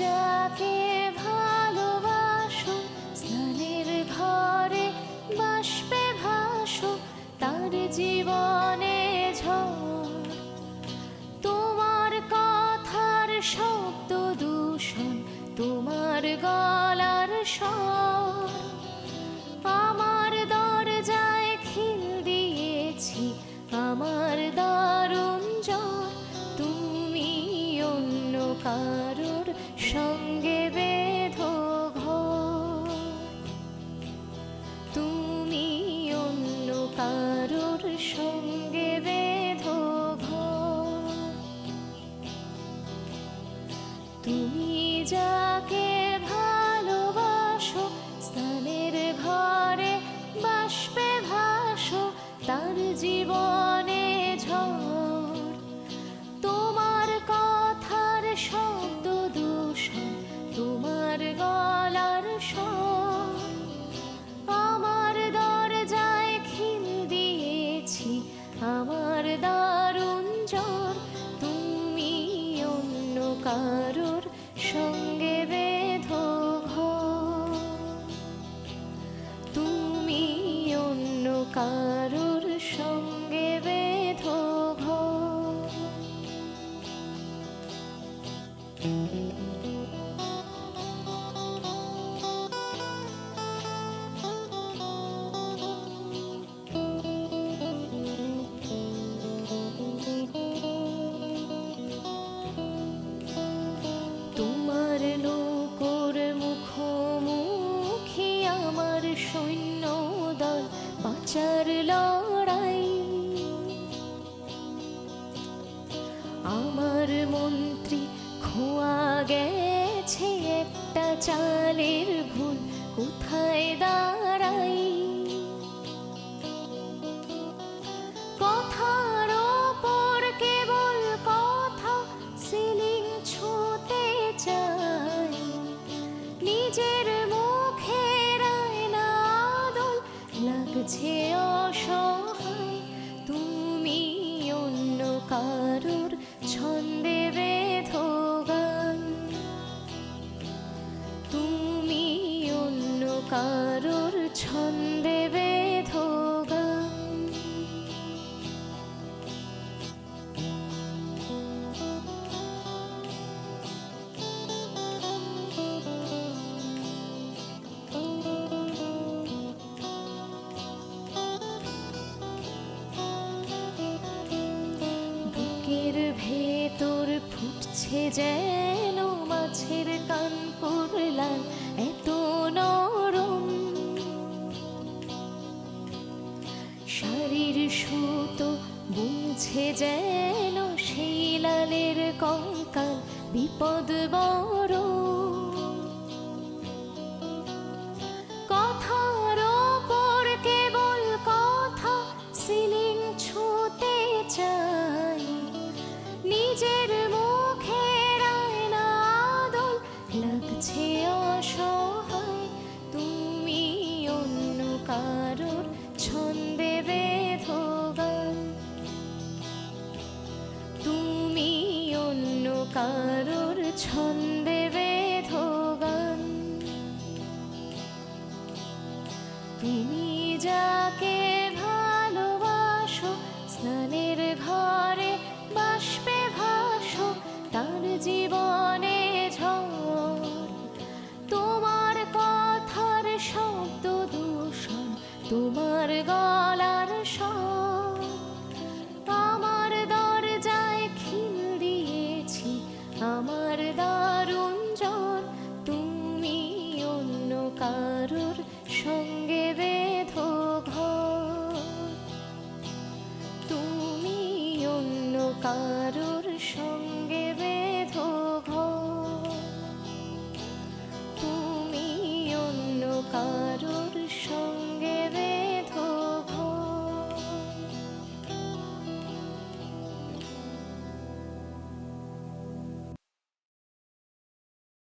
যাকে ভালোবাসো স্নানের ঘরে বাষ্পে ভাসো তার জীবনে ঝড়। তোমার কথার শব্দ দূষণ, তোমার গলার স্বর আমার দরজায় খিল দিয়েছি, আমার দারুণ জ্বর। তুমি অন্য কারোর সঙ্গে বেঁধো ঘর, তুমি অন্য কারোর সঙ্গে বেঁধো ঘর। তুমি যাকে ভালোবাসো স্নানের ঘরে বাষ্পে ভাসো তার জীবনে ঝড়। তোমার কথার শব্দ দূষণ, তোমার গলার স্বর আমার দরজায় খিল দিয়েছি, আমার দারুণ জ্বর। তুমি অন্য কারোর সঙ্গে বেঁধো ঘর, তুমি অন্য কারোর সঙ্গে বেঁধো ঘর। তোমার নৌকোর মুখোমুখি আমার সৈন্য দল, বাঁচার লড়াই। আমার মন্ত্রী খোয়া গেছে একটা চালের ভুল, কোথায় দাঁড়াই। কথার ওপর কেবল কথা, সিলিং ছুঁতে চাই। নিজের মুখের আয়না আদল লাগছে অসহায়। তুমি অন্য কারোর ছন্দে বেঁধো গান, তুমি অন্য কারোর ছন্দে বেঁধো গান। বুকের ভেতর ফুটছে যেন মাছের কানপুর লাল, এত নরম শাড়ির সুতো বুঝে যেন সেই লালের কঙ্কাল, বিপদ বড়। কথার ওপর কেবল কথা, সিলিং ছুঁতে চাই। নিজের মুখের আয়না আদল লাগছে অসহায়। তুমি অন্য কারোর ছন্দে বেঁধো গান, তুমি অন্য কারোর ছন্দে বেঁধো গান। তুমি যাকে ভালোবাসো স্নানের ঘরে বাষ্পে ভাসো তার জীবনে ঝড়। তোমার কথার শব্দ দূষণ, তোমার গলার স্বর